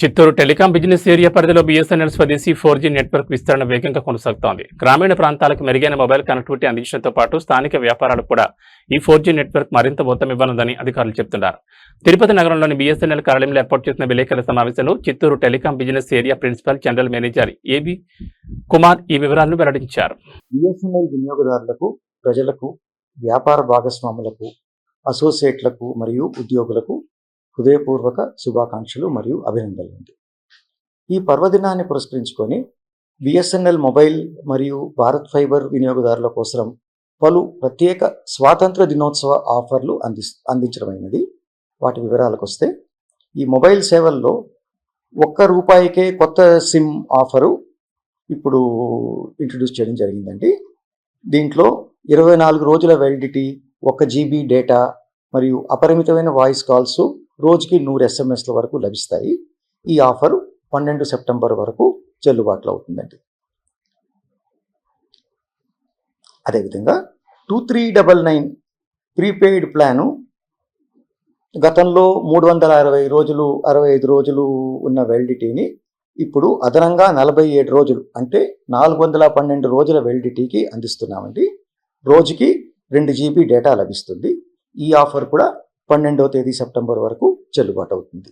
Chittoor telecom business area పరిధిలో BSNL స్వదేశీ 4G network విస్తరణ వేగంగా కొనసాగుతోంది. గ్రామీణ ప్రాంతాలకు మెరుగైన మొబైల్ కనెక్టివిటీ అందించడంతో పాటు స్థానిక వ్యాపారాలకు కూడా ఈ 4G నెట్వర్క్ మరింత ఊతమివ్వనుందని అధికారులు చెబుతున్నారు. తిరుపతి నగరంలోని బీఎస్ఎన్ఎల్ కార్యాలయంలో ఏర్పాటు చేసిన విలేకరుల సమావేశంలో Chittoor telecom business area principal general manager A B Kumar ఈ వివరాలను వెల్లడించారు. బీఎస్ఎన్ఎల్ వినియోగదారులకు, ప్రజలకు, వ్యాపార భాగస్వాములకు, అసోసియేట్లకు మరియు ఉద్యోగులకు హృదయపూర్వక శుభాకాంక్షలు మరియు అభినందనలు. ఈ పర్వదినాన్ని పురస్కరించుకొని బిఎస్ఎన్ఎల్ మొబైల్ మరియు భారత్ ఫైబర్ వినియోగదారుల కోసం పలు ప్రత్యేక స్వాతంత్ర దినోత్సవ ఆఫర్లు అందించడమైనది. వాటి వివరాలకు వస్తే, ఈ మొబైల్ సేవల్లో ₹1కే కొత్త సిమ్ ఆఫరు ఇప్పుడు ఇంట్రడ్యూస్ చేయడం జరిగిందండి. దీంట్లో 24 రోజుల వ్యాలిడిటీ, 1 GB డేటా మరియు అపరిమితమైన వాయిస్ కాల్స్, రోజుకి 100 SMS వరకు లభిస్తాయి. ఈ ఆఫర్ 12 సెప్టెంబర్ వరకు చెల్లుబాటులో అవుతుందండి. అదేవిధంగా 2399 ప్రీపెయిడ్ ప్లాను గతంలో 360 రోజులు 65 రోజులు ఉన్న వ్యాలిడిటీని ఇప్పుడు అదనంగా 47 రోజులు అంటే 412 రోజుల వ్యాలిడిటీకి అందిస్తున్నామండి. రోజుకి 2 GB డేటా లభిస్తుంది. ఈ ఆఫర్ కూడా 12వ తేదీ సెప్టెంబర్ వరకు చెల్లుబాటు అవుతుంది.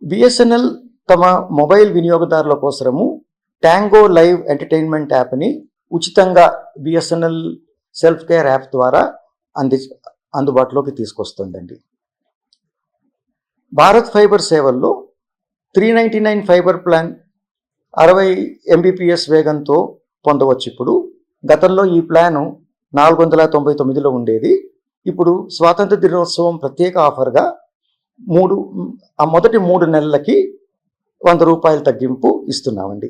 బిఎస్ఎన్ఎల్ తమ మొబైల్ వినియోగదారుల కోసము ట్యాంగో లైవ్ ఎంటర్టైన్మెంట్ యాప్ని ఉచితంగా బిఎస్ఎన్ఎల్ సెల్ఫ్ కేర్ యాప్ ద్వారా అందుబాటులోకి తీసుకొస్తుందండి. భారత్ ఫైబర్ సేవల్లో 399 ఫైబర్ ప్లాన్ 60 Mbps వేగంతో పొందవచ్చు. ఇప్పుడు గతంలో ఈ ప్లాను 499లో ఉండేది. ఇప్పుడు స్వాతంత్ర దినోత్సవం ప్రత్యేక ఆఫర్గా మొదటి 3 నెలలకి ₹100 తగ్గింపు ఇస్తున్నామండి.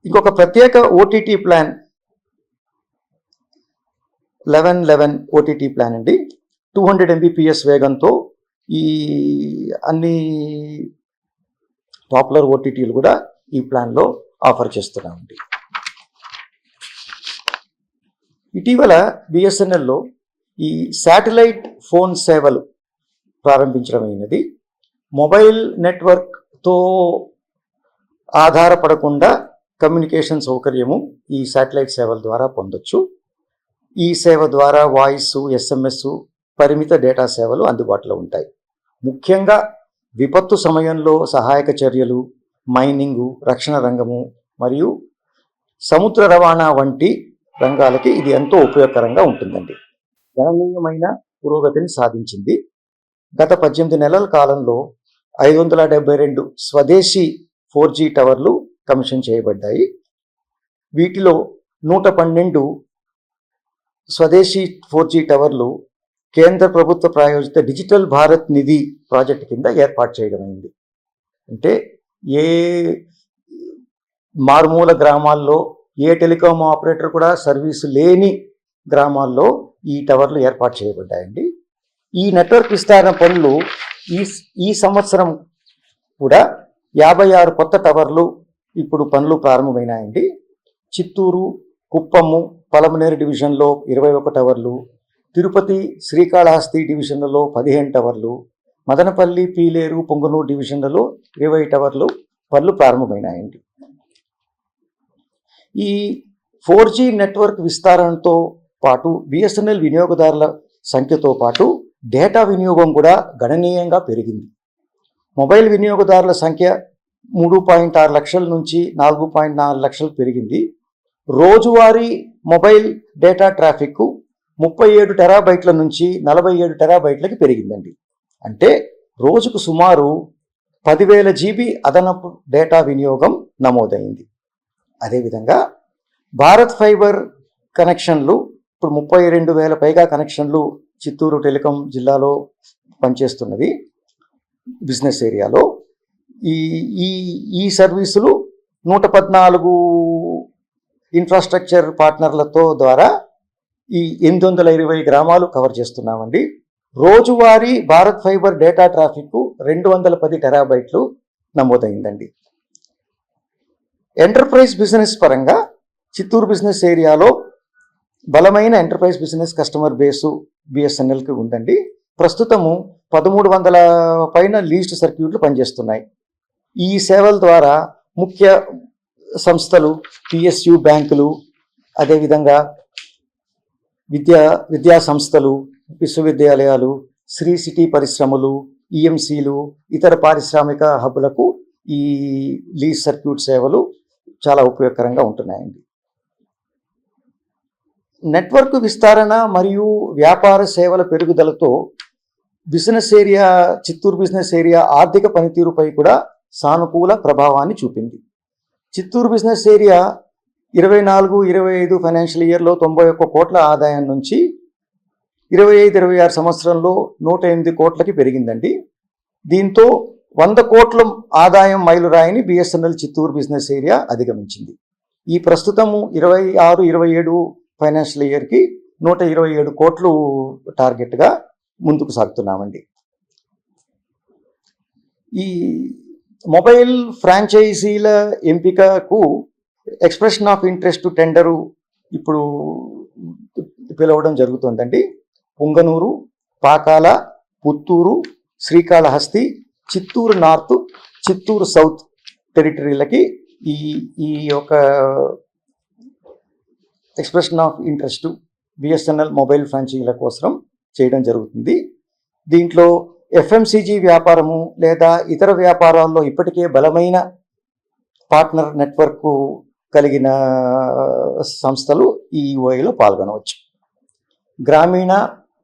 ఇంకొక ప్రత్యేక ఓటీటీ ప్లాన్ 1111 ఓటీటీ ప్లాన్ అండి. 200 Mbps వేగంతో ఈ అన్ని పాపులర్ ఓటీటీలు కూడా ఈ ప్లాన్లో ఆఫర్ చేస్తున్నామండి. ఇటీవల బిఎస్ఎన్ఎల్లో ఈ శాటిలైట్ ఫోన్ సేవలు ప్రారంభించడమైనది. మొబైల్ నెట్వర్క్తో ఆధారపడకుండా కమ్యూనికేషన్ సౌకర్యము ఈ శాటిలైట్ సేవల ద్వారా పొందొచ్చు. ఈ సేవ ద్వారా వాయిస్, SMS, పరిమిత డేటా సేవలు అందుబాటులో ఉంటాయి. ముఖ్యంగా విపత్తు సమయంలో సహాయక చర్యలు, మైనింగు, రక్షణ రంగము మరియు సముద్ర రవాణా వంటి రంగాలకి ఇది ఎంతో ఉపయోగకరంగా ఉంటుందండి. గణనీయమైన పురోగతిని సాధించింది. గత 18 నెలల కాలంలో 572 స్వదేశీ 4G టవర్లు కమిషన్ చేయబడ్డాయి. వీటిలో 112 స్వదేశీ 4G టవర్లు కేంద్ర ప్రభుత్వ ప్రాయోజిత డిజిటల్ భారత్ నిధి ప్రాజెక్టు కింద ఏర్పాటు చేయడమైంది. అంటే ఏ మారుమూల గ్రామాల్లో ఏ టెలికాం ఆపరేటర్ కూడా సర్వీసు లేని గ్రామాల్లో ఈ టవర్లు ఏర్పాటు చేయబడ్డాయండి. ఈ నెట్వర్క్ విస్తరణ పనులు ఈ సంవత్సరం కూడా 56 కొత్త టవర్లు ఇప్పుడు పనులు ప్రారంభమైనాయండి. చిత్తూరు, కుప్పము, పలమనేరు డివిజన్లో 21 టవర్లు, తిరుపతి, శ్రీకాళహస్తి డివిజన్లలో 15 టవర్లు, మదనపల్లి, పీలేరు, పొంగనూరు డివిజన్లలో 20 టవర్లు పనులు ప్రారంభమైనాయండి. ఈ 4G నెట్వర్క్ విస్తరణతో పాటు బిఎస్ఎన్ఎల్ వినియోగదారుల సంఖ్యతో పాటు డేటా వినియోగం కూడా గణనీయంగా పెరిగింది. మొబైల్ వినియోగదారుల సంఖ్య 3.6 లక్షల నుంచి 4.4 లక్షలు పెరిగింది. రోజువారీ మొబైల్ డేటా ట్రాఫిక్ 37 టెరాబైట్ల నుంచి 47 టెరాబైట్లకి పెరిగిందండి. అంటే రోజుకు సుమారు 10,000 GB అదనపు డేటా వినియోగం నమోదైంది. అదేవిధంగా భారత్ ఫైబర్ కనెక్షన్లు ఇప్పుడు 32,000 పైగా కనెక్షన్లు చిత్తూరు టెలికాం జిల్లాలో పనిచేస్తున్నవి. బిజినెస్ ఏరియాలో ఈ సర్వీసులు 114 ఇన్ఫ్రాస్ట్రక్చర్ పార్ట్నర్లతో ద్వారా ఈ 820 గ్రామాలు కవర్ చేస్తున్నామండి. రోజువారీ భారత్ ఫైబర్ డేటా ట్రాఫిక్ 210 టెరాబైట్లు నమోదైందండి. ఎంటర్ప్రైజ్ బిజినెస్ పరంగా చిత్తూరు బిజినెస్ ఏరియాలో బలమైన ఎంటర్ప్రైజ్ బిజినెస్ కస్టమర్ బేసు బిఎస్ఎన్ఎల్కి ఉందండి. ప్రస్తుతము 1300 పైన లీజ్డ్ సర్క్యూట్లు పనిచేస్తున్నాయి. ఈ సేవల ద్వారా ముఖ్య సంస్థలు, పిఎస్యు బ్యాంకులు, అదేవిధంగా విద్యా సంస్థలు, విశ్వవిద్యాలయాలు, శ్రీ సిటీ పరిశ్రమలు, ఈఎంసీలు, ఇతర పారిశ్రామిక హబ్బులకు ఈ లీజ్ సర్క్యూట్ సేవలు చాలా ఉపయోగకరంగా ఉంటున్నాయండి. నెట్వర్క్ విస్తరణ మరియు వ్యాపార సేవల పెరుగుదలతో చిత్తూరు బిజినెస్ ఏరియా ఆర్థిక పనితీరుపై కూడా సానుకూల ప్రభావాన్ని చూపింది. చిత్తూరు బిజినెస్ ఏరియా 24-25 ఫైనాన్షియల్ ఇయర్లో 91 కోట్ల ఆదాయం నుంచి 25-26 సంవత్సరంలో 108 కోట్లకి పెరిగిందండి. దీంతో 100 కోట్ల ఆదాయం మైలురాయిని బిఎస్ఎన్ఎల్ చిత్తూరు బిజినెస్ ఏరియా అధిగమించింది. ఈ ప్రస్తుతము 26-27 ఫైనాన్షియల్ ఇయర్కి 127 కోట్లు టార్గెట్గా ముందుకు సాగుతున్నామండి. ఈ మొబైల్ ఫ్రాంచైజీల ఎంపికకు ఎక్స్ప్రెషన్ ఆఫ్ ఇంట్రెస్ట్ టెండరు ఇప్పుడు పిలవడం జరుగుతుందండి. పుంగనూరు, పాకాల, పుత్తూరు, శ్రీకాళహస్తి, చిత్తూరు నార్త్, చిత్తూరు సౌత్ టెరిటరీలకి ఈ యొక్క expression of interest BSNL mobile ఫ్రాంచైజీల కోసం చేయడం జరుగుతుంది. దీంట్లో ఎఫ్ఎంసీజీ వ్యాపారము లేదా ఇతర వ్యాపారాల్లో ఇప్పటికే బలమైన పార్ట్నర్ నెట్వర్క్ కలిగిన సంస్థలు ఈ యూఐలో పాల్గొనవచ్చు. గ్రామీణ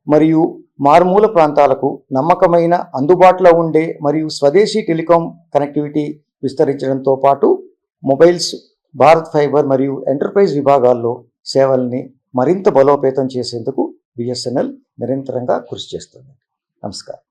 మరియు మారుమూల ప్రాంతాలకు నమ్మకమైన, అందుబాటులో ఉండే మరియు స్వదేశీ టెలికాం కనెక్టివిటీ విస్తరించడంతో పాటు మొబైల్స్, భారత్ ఫైబర్ మరియు ఎంటర్ప్రైజ్ విభాగాల్లో సేవల్ని మరింత బలోపేతం చేసేందుకు బిఎస్ఎన్ఎల్ నిరంతరంగా కృషి చేస్తుంది. నమస్కారం.